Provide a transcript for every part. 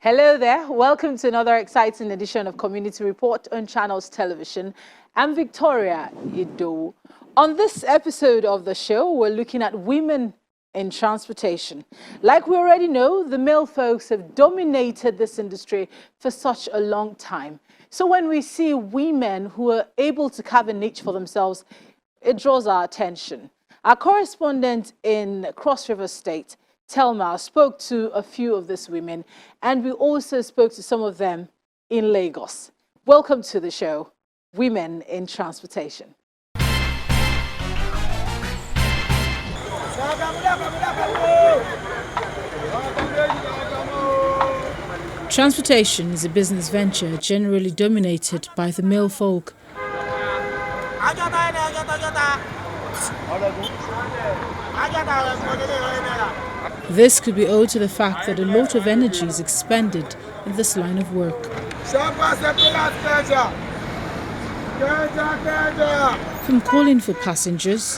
Hello there. Welcome to another exciting edition of Community Report on Channels Television. I'm Victoria Ido. On this episode of the show, we're looking at women in transportation. Like we already know, the male folks have dominated this industry for such a long time. So when we see women who are able to carve a niche for themselves, it draws our attention. Our correspondent in Cross River State, Telma, spoke to a few of these women, and we also spoke to some of them in Lagos. Welcome to the show, Women in Transportation. Transportation is a business venture generally dominated by the male folk. This could be owed to the fact that a lot of energy is expended in this line of work. From calling for passengers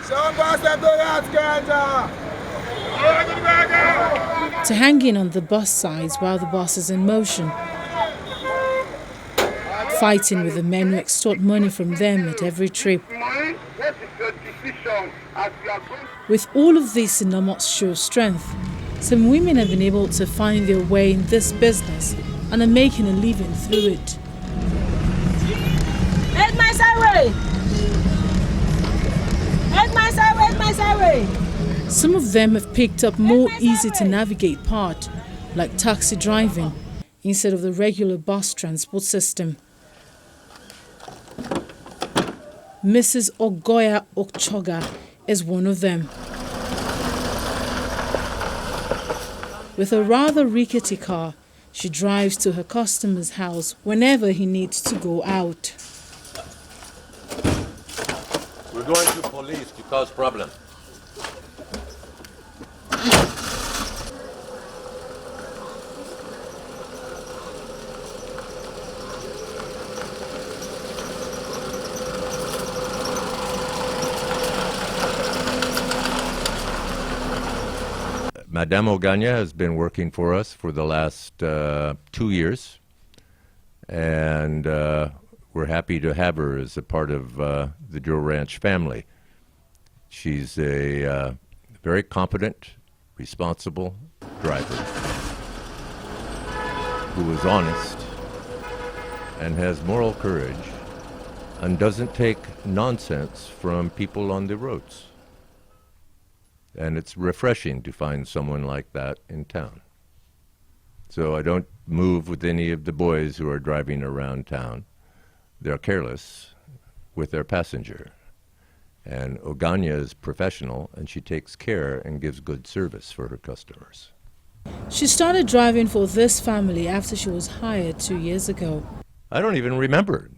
to hanging on the bus sides while the bus is in motion, fighting with the men who extort money from them at every trip. With all of this enormous show of strength, some women have been able to find their way in this business and are making a living through it. Some of them have picked up more easy to navigate part, like taxi driving, instead of the regular bus transport system. Mrs. Ogoya Ochoga is one of them. With a rather rickety car, she drives to her customer's house whenever he needs to go out. We're going to police to cause problem. Madame Ogoya has been working for us for the last 2 years, and we're happy to have her as a part of the Joe Ranch family. She's a very competent, responsible driver who is honest and has moral courage and doesn't take nonsense from people on the roads. And it's refreshing to find someone like that in town. So I don't move with any of the boys who are driving around town. They're careless with their passenger. And Ogoya is professional, and she takes care and gives good service for her customers. She started driving for this family after she was hired 2 years ago. I don't even remember.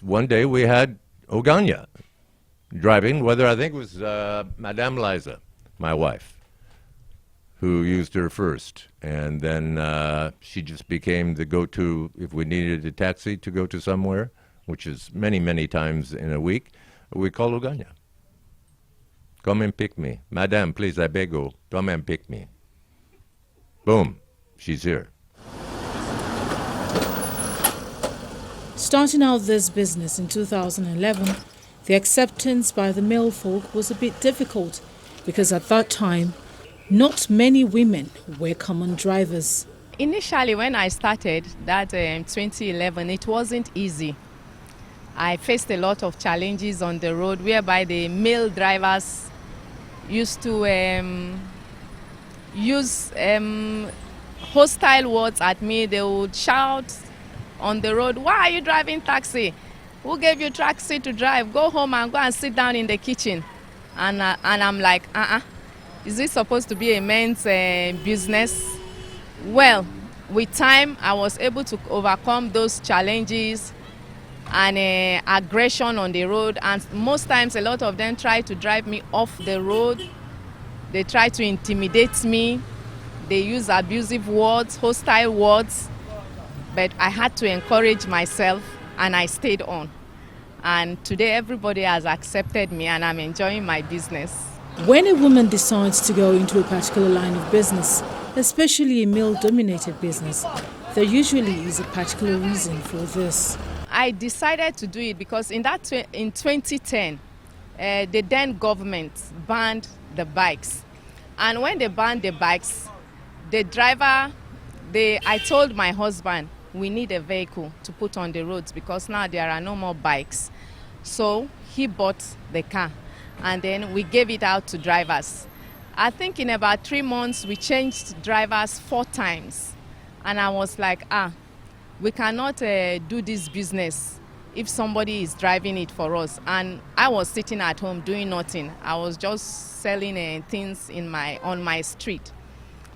One day we had Ogoya driving, whether I think it was Madame Liza, my wife, who used her first. And then she just became the go-to if we needed a taxi to go to somewhere, which is many, many times in a week. We call Ogoya. Come and pick me. Madame, please, I beg you, come and pick me. Boom, she's here. Starting out this business in 2011, the acceptance by the male folk was a bit difficult because at that time, not many women were common drivers. Initially, when I started that 2011, it wasn't easy. I faced a lot of challenges on the road whereby the male drivers used to use hostile words at me. They would shout on the road, "Why are you driving taxi? Who gave you taxi to drive? Go home and go and sit down in the kitchen." And I'm like, is this supposed to be a men's business? Well, with time, I was able to overcome those challenges and aggression on the road. And most times, a lot of them try to drive me off the road. They try to intimidate me. They use abusive words, hostile words. But I had to encourage myself, and I stayed on. And today everybody has accepted me, and I'm enjoying my business. When a woman decides to go into a particular line of business, especially a male-dominated business, There usually is a particular reason for this. I decided to do it because in 2010, the then government banned the bikes. And when they banned the bikes, I told my husband, we need a vehicle to put on the roads because now there are no more bikes. So he bought the car and then we gave it out to drivers. I think in about 3 months, we changed drivers 4 times. And I was like, we cannot do this business if somebody is driving it for us. And I was sitting at home doing nothing. I was just selling things on my street.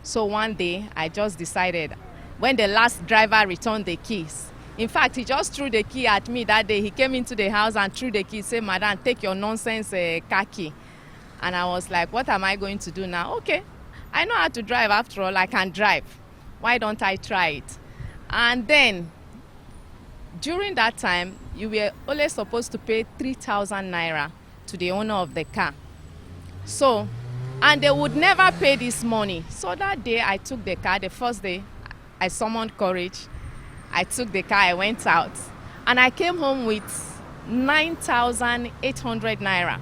So one day, I just decided, when the last driver returned the keys, in fact, he just threw the key at me that day. He came into the house and threw the key, said, "Madam, take your nonsense car key." And I was like, what am I going to do now? Okay, I know how to drive after all, I can drive. Why don't I try it? And then, during that time, you were only supposed to pay 3,000 naira to the owner of the car. So, and they would never pay this money. So that day I took the car, the first day I summoned courage. I took the car, I went out, and I came home with 9,800 naira.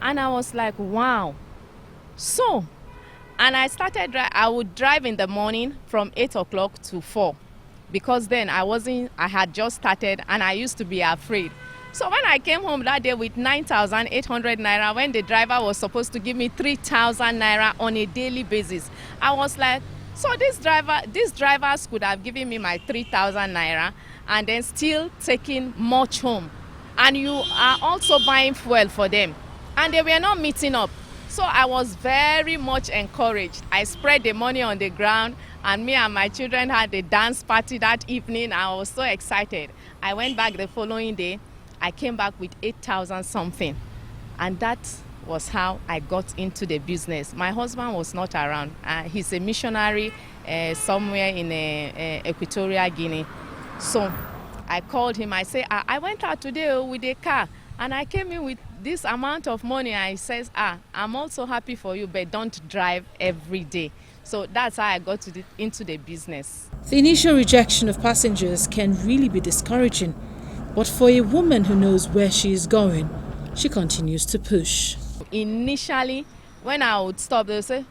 And I was like, wow. So, and I I would drive in the morning from 8 o'clock to 4. Because then I had just started and I used to be afraid. So when I came home that day with 9,800 naira, when the driver was supposed to give me 3,000 naira on a daily basis, I was like, so these drivers could have given me my 3,000 naira and then still taking much home. And you are also buying fuel for them. And they were not meeting up. So I was very much encouraged. I spread the money on the ground and me and my children had a dance party that evening. I was so excited. I went back the following day. I came back with 8,000 something. And that was how I got into the business. My husband was not around. He's a missionary somewhere in Equatorial Guinea. So I called him. I said, I went out today with a car and I came in with this amount of money. I says, I'm also happy for you, but don't drive every day. So that's how I got into the business. The initial rejection of passengers can really be discouraging. But for a woman who knows where she is going, she continues to push. Initially, when I would stop, they would say,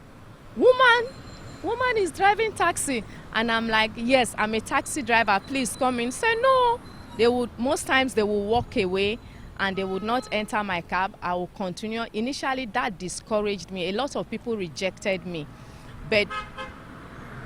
woman is driving taxi. And I'm like, yes, I'm a taxi driver, please come in. Say no. Most times they will walk away and they would not enter my cab. I will continue. Initially, that discouraged me. A lot of people rejected me. But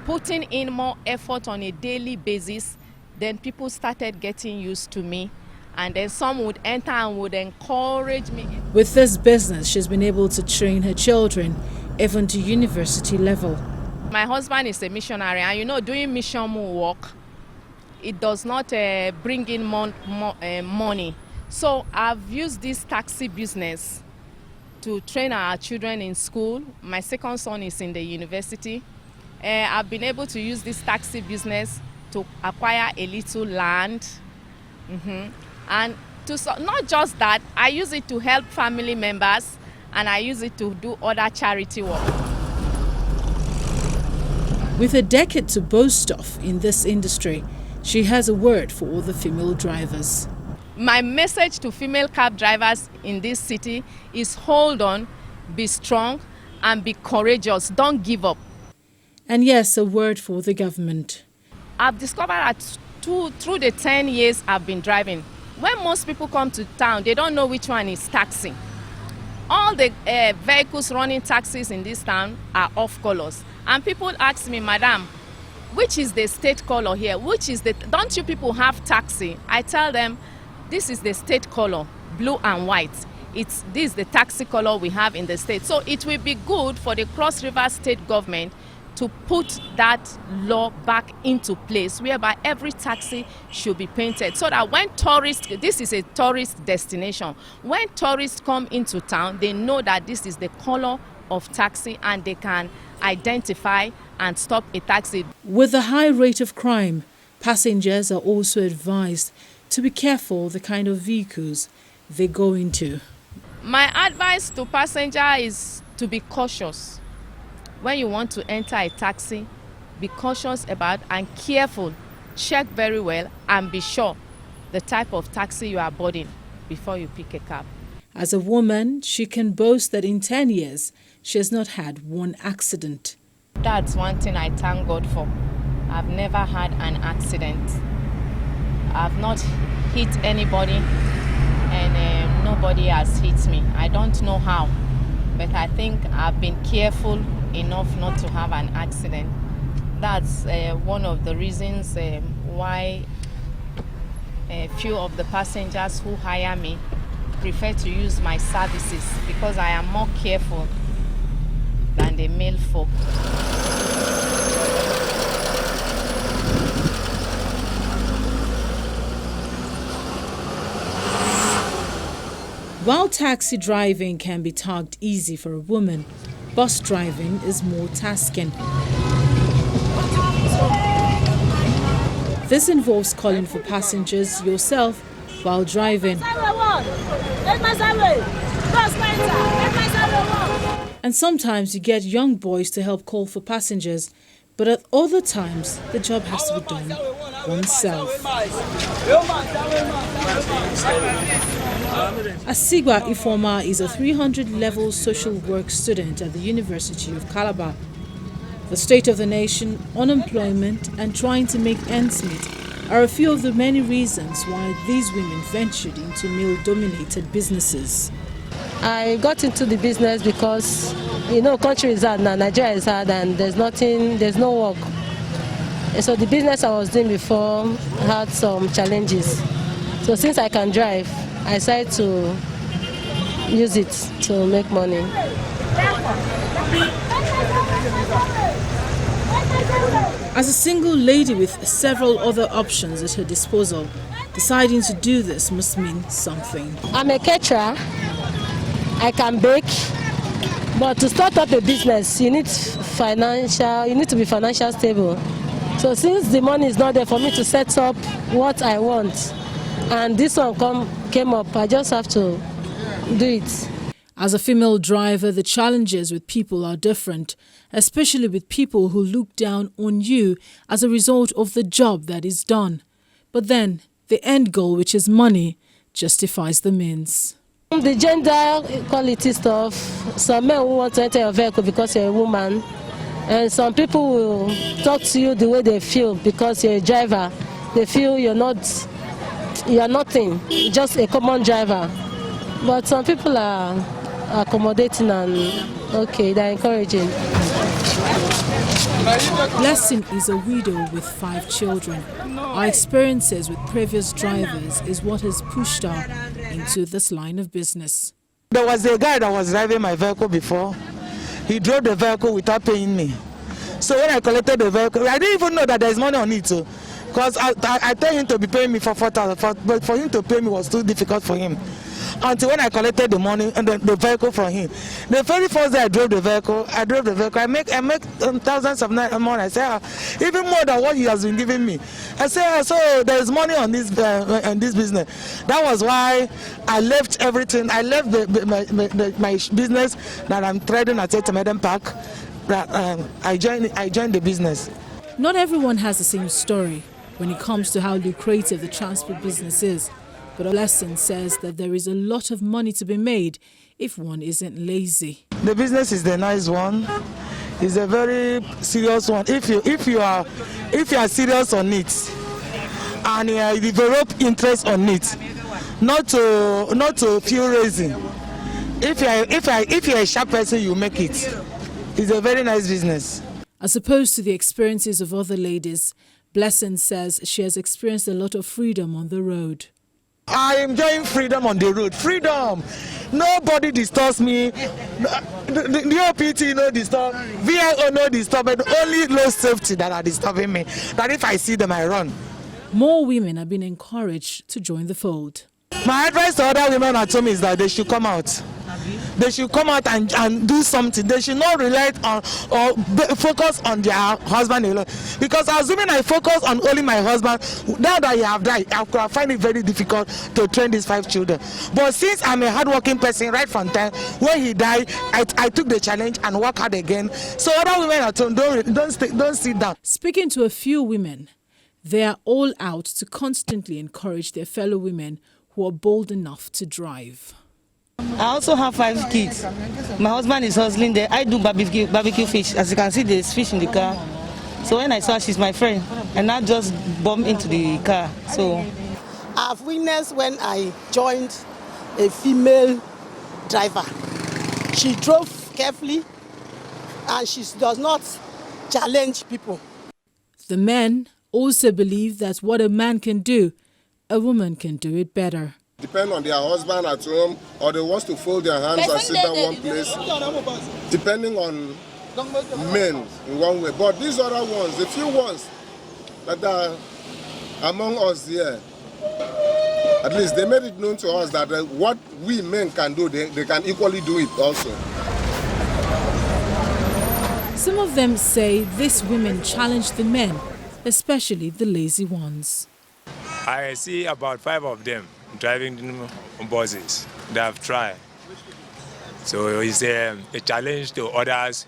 putting in more effort on a daily basis, then people started getting used to me. And then some would enter and would encourage me. With this business, she's been able to train her children, even to university level. My husband is a missionary, and doing mission work, it does not bring in money. So I've used this taxi business to train our children in school. My second son is in the university. I've been able to use this taxi business to acquire a little land. And not just that, I use it to help family members and I use it to do other charity work. With a decade to boast of in this industry, she has a word for all the female drivers. My message to female cab drivers in this city is hold on, be strong, and be courageous. Don't give up. And yes, a word for the government. I've discovered that through the 10 years I've been driving, when most people come to town, they don't know which one is taxi. All the vehicles running taxis in this town are off colors. And people ask me, Madam, which is the state color here? Don't you people have taxi? I tell them, this is the state color, blue and white. This is the taxi color we have in the state. So it will be good for the Cross River State government to put that law back into place whereby every taxi should be painted so that when this is a tourist destination, when tourists come into town, they know that this is the color of taxi and they can identify and stop a taxi. With the high rate of crime, passengers are also advised to be careful the kind of vehicles they go into. My advice to passengers is to be cautious. When you want to enter a taxi, be cautious about and careful. Check very well and be sure the type of taxi you are boarding before you pick a cab. As a woman, she can boast that in 10 years, she has not had one accident. That's one thing I thank God for. I've never had an accident. I've not hit anybody, and nobody has hit me. I don't know how, but I think I've been careful enough not to have an accident. That's one of the reasons why a few of the passengers who hire me prefer to use my services, because I am more careful than the male folk. While taxi driving can be tagged easy for a woman, bus driving is more tasking. This involves calling for passengers yourself while driving. And sometimes you get young boys to help call for passengers, but at other times the job has to be done oneself. Asigba Ifoma is a 300-level social work student at the University of Calabar. The state of the nation, unemployment, and trying to make ends meet are a few of the many reasons why these women ventured into male-dominated businesses. I got into the business because, country is hard now, Nigeria is hard, and there's no work. And so the business I was doing before had some challenges. So since I can drive, I decided to use it to make money. As a single lady with several other options at her disposal, deciding to do this must mean something. I'm a caterer. I can bake, but to start up a business, you need to be financially stable. So since the money is not there for me to set up what I want, and this one came up, I just have to do it. As a female driver, the challenges with people are different, especially with people who look down on you as a result of the job that is done. But then, the end goal, which is money, justifies the means. The gender equality stuff, some men will want to enter your vehicle because you're a woman, and some people will talk to you the way they feel because you're a driver. They feel you're nothing, just a common driver. But some people are accommodating and okay, they're encouraging. Blessing is a widow with 5 children. Our experiences with previous drivers is what has pushed her into this line of business. There was a guy that was driving my vehicle before. He drove the vehicle without paying me. So when I collected the vehicle, I didn't even know that there's money on it. Because I told him to be paying me for 4,000, but for him to pay me was too difficult for him. Until when I collected the money and the vehicle from him. The very first day I drove the vehicle, I make thousands of money. I say, even more than what he has been giving me. I say, so there's money on this business. That was why I left everything. I left my business that I'm trading at Eden Park. I joined the business. Not everyone has the same story when it comes to how lucrative the transport business is. But Blessing says that there is a lot of money to be made if one isn't lazy. The business is the nice one. It's a very serious one. If you are serious on it and you develop interest on it, not to feel raising. If you're a sharp person, you make it. It's a very nice business. As opposed to the experiences of other ladies, Blessing says she has experienced a lot of freedom on the road. I am enjoying freedom on the road. Freedom. Nobody disturbs me. The OPT no disturb. VIO no disturb. But only low safety that are disturbing me. That if I see them, I run. More women have been encouraged to join the fold. My advice to other women at home is that they should come out. they should come out and do something. They should not rely on or focus on their husband alone. Because assuming I focus on only my husband, now that he have died, I find it very difficult to train these 5 children. But since I'm a hardworking person, right from time when he died, I took the challenge and work hard again. So other women at home, don't sit down. Speaking to a few women, they are all out to constantly encourage their fellow women who are bold enough to drive. I also have 5 kids. My husband is hustling there. I do barbecue fish. As you can see, there's fish in the car. So when I saw she's my friend, and I just bumped into the car. So I've witnessed when I joined a female driver. She drove carefully and she does not challenge people. The men also believe that what a man can do, a woman can do it better. Depend on their husband at home, or they want to fold their hands and sit down one place, depending on men in one way. But these other ones, the few ones that are among us here, at least they made it known to us that what we men can do, they can equally do it also. Some of them say these women challenge the men, especially the lazy ones. I see about 5 of them driving buses. They have tried. So it's a challenge to others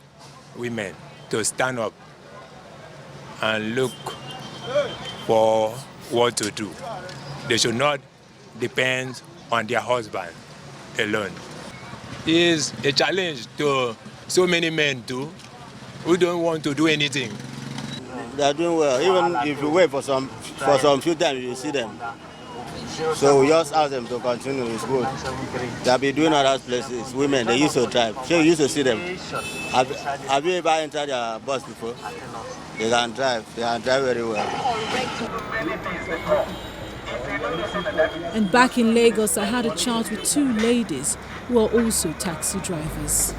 women to stand up and look for what to do. They should not depend on their husband alone. It's a challenge to so many men too who don't want to do anything. They are doing well. Even if you wait for some few times, you see them. So we just ask them to continue. It's good. They'll be doing other places. Women, they used to drive. So you used to see them. Have you ever entered their bus before? They can drive. They can drive very well. And back in Lagos, I had a chat with 2 ladies who are also taxi drivers.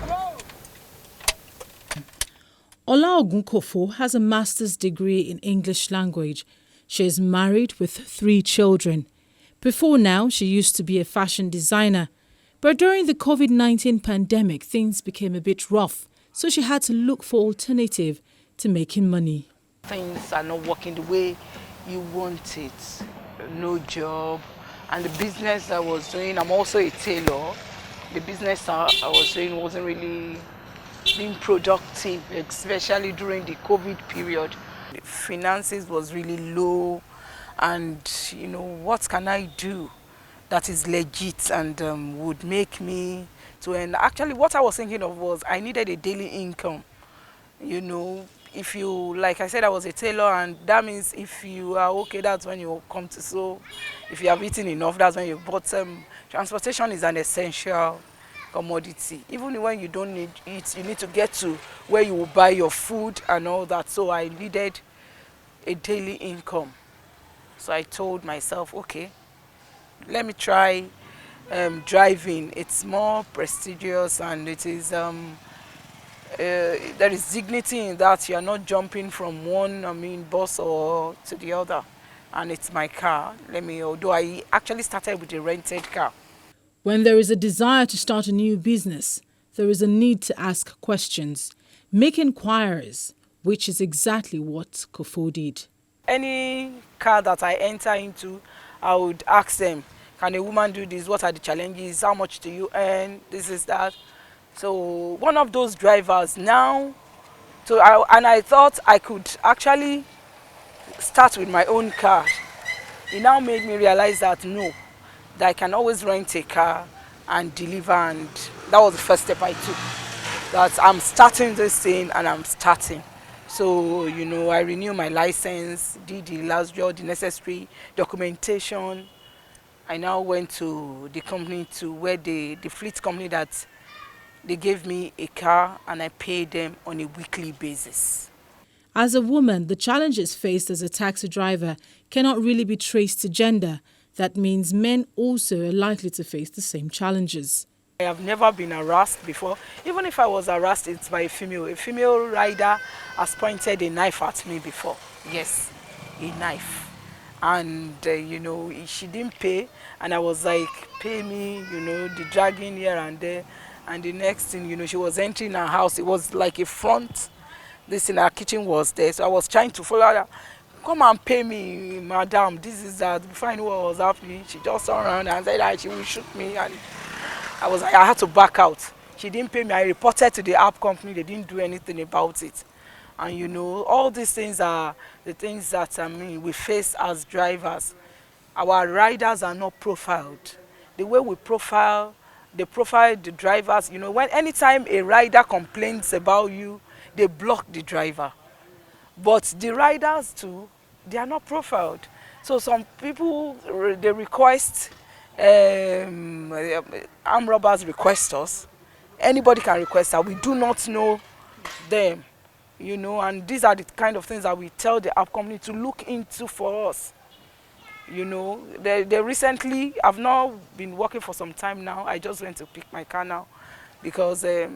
Ola Ogunkofo has a master's degree in English language. She is married with 3 children. Before now, she used to be a fashion designer. But during the COVID-19 pandemic, things became a bit rough, so she had to look for alternative to making money. Things are not working the way you want it. No job. And the business I was doing, I'm also a tailor. The business I was doing wasn't really being productive, especially during the COVID period. The finances was really low, and what can I do that is legit and would make me to earn? Actually, what I was thinking of was I needed a daily income. If you, like I said, I was a tailor, and that means if you are okay, that's when you come to sew. If you have eaten enough, that's when you bought. Transportation is an essential commodity. Even when you don't need it, you need to get to where you will buy your food and all that. So I needed a daily income. So I told myself, okay, let me try driving. It's more prestigious, and it is there is dignity in that. You are not jumping from one bus or to the other, and it's my car. Although I actually started with a rented car. When there is a desire to start a new business, there is a need to ask questions, make inquiries, which is exactly what Kofo did. Any car that I enter into, I would ask them, can a woman do this? What are the challenges? How much do you earn? This is that. So one of those drivers now, and I thought I could actually start with my own car. It now made me realize that no, that I can always rent a car and deliver, and that was the first step I took. That I'm starting this thing, and I'm starting. So, I renew my license, did the last job, the necessary documentation. I now went to the company, to where the fleet company, that they gave me a car, and I paid them on a weekly basis. As a woman, the challenges faced as a taxi driver cannot really be traced to gender. That means men also are likely to face the same challenges. I have never been harassed before. Even if I was harassed, it's by a female. A female rider has pointed a knife at me before. Yes, a knife. And, she didn't pay. And I was like, pay me, the dragging here and there. And the next thing, you know, she was entering her house. It was like a front. This in her kitchen was there. So I was trying to follow her. Come and pay me, madam. This is that. Before I knew what was happening, she just turned around and said that she will shoot me. And I had to back out. She didn't pay me. I reported to the app company. They didn't do anything about it. And you know, all these things are the things that we face as drivers. Our riders are not profiled. The way we profile, they profile the drivers. You know, anytime a rider complains about you, they block the driver. But the riders too, they are not profiled. So some people, they request, armed robbers request us. Anybody can request us. We do not know them, you know, and these are the kind of things that we tell the app company to look into for us. You know, they recently, I've now been working for some time now. I just went to pick my car now because I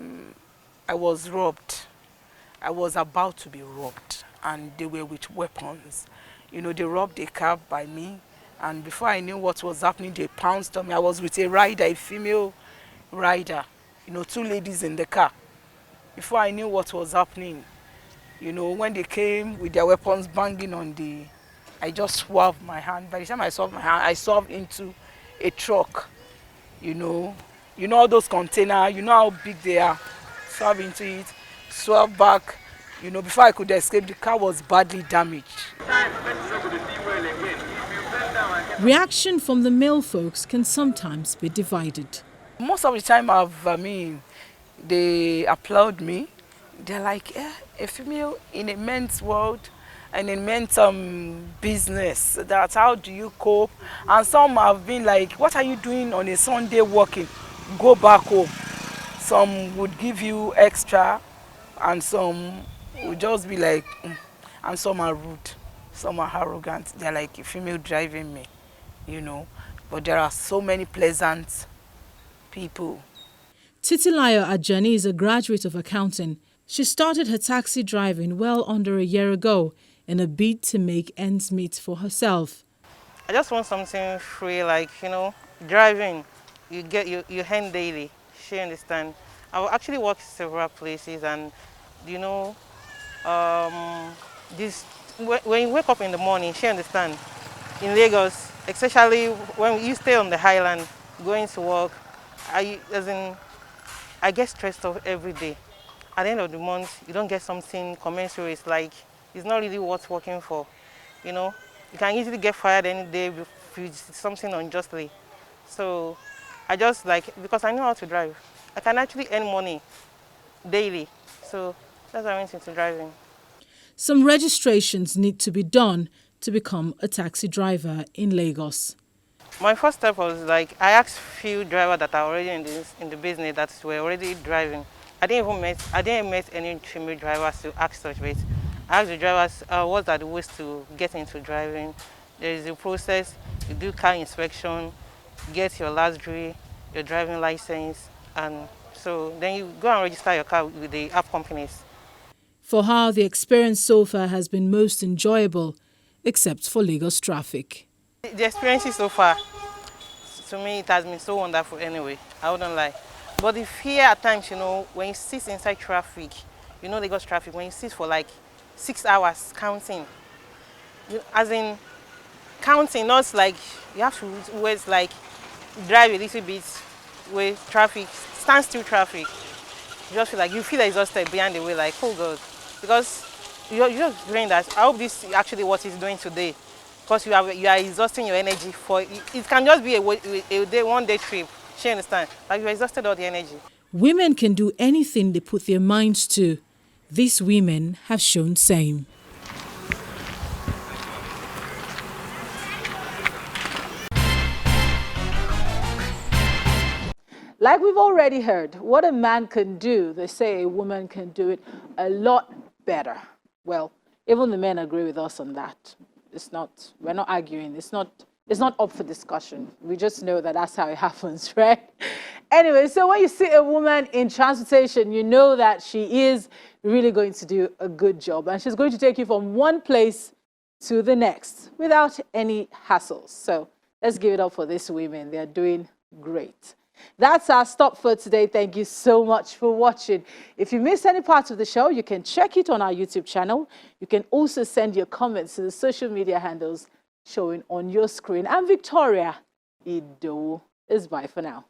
was robbed. I was about to be robbed and they were with weapons. You know, they robbed a car by me and before I knew what was happening, they pounced on me. I was with a rider, a female rider, you know, 2 ladies in the car. Before I knew what was happening, you know, when they came with their weapons banging on I just swerved my hand. By the time I swerved my hand, I swerved into a truck, you know all those containers, you know how big they are. Swerved into it, swerved back, you know, before I could escape, the car was badly damaged. Reaction from the male folks can sometimes be divided. Most of the time they applaud me. They're like, a female in a men's world and in men's business, that's how do you cope? And some have been like, what are you doing on a Sunday working? Go back home. Some would give you extra and some would just be like, and some are rude, some are arrogant. They're like a female driving me, you know. But there are so many pleasant people. Titilayo Ajani is a graduate of accounting. She started her taxi driving well under a year ago in a bid to make ends meet for herself. I just want something free, like, you know, driving, you earn daily, she understand. I actually work several places and, you know, when you wake up in the morning, she understand, in Lagos, especially when you stay on the highland, going to work, I get stressed out every day. At the end of the month, you don't get something commensurate. It's like, it's not really worth working for, you know. You can easily get fired any day if you do something unjustly. So I just like, because I know how to drive, I can actually earn money daily. So that's why I went into driving. Some registrations need to be done to become a taxi driver in Lagos. My first step was like, I asked few drivers that are already in the business that were already driving. I didn't meet any female drivers to ask such, but I asked the drivers, what are the ways to get into driving? There is a process, you do car inspection, get your last degree, your driving license, and so then you go and register your car with the app companies. For her, the experience so far has been most enjoyable, except for Lagos traffic. The experiences so far, to me, it has been so wonderful anyway, I wouldn't lie. But the fear at times, you know, when you sit inside traffic, you know Lagos traffic, when you sit for like 6 hours counting, as in counting, not like you have to always like drive a little bit with traffic, standstill traffic. You just feel like you feel exhausted behind the wheel, like, oh God. Because you're just doing that. I hope this is actually what he's doing today. Because you are exhausting your energy for it. It can just be a one-day trip. She understand. Like you exhausted all the energy. Women can do anything they put their minds to. These women have shown same. Like we've already heard, what a man can do, they say a woman can do it a lot better. Well, even the men agree with us on that. We're not arguing. It's not up for discussion. We just know that that's how it happens, right? Anyway, so when you see a woman in transportation, you know that she is really going to do a good job. And she's going to take you from one place to the next without any hassles. So let's give it up for these women. They're doing great. That's our stop for today. Thank you so much for watching. If you missed any part of the show, you can check it on our YouTube channel. You can also send your comments to the social media handles showing on your screen. I'm Victoria Ido. It's bye for now.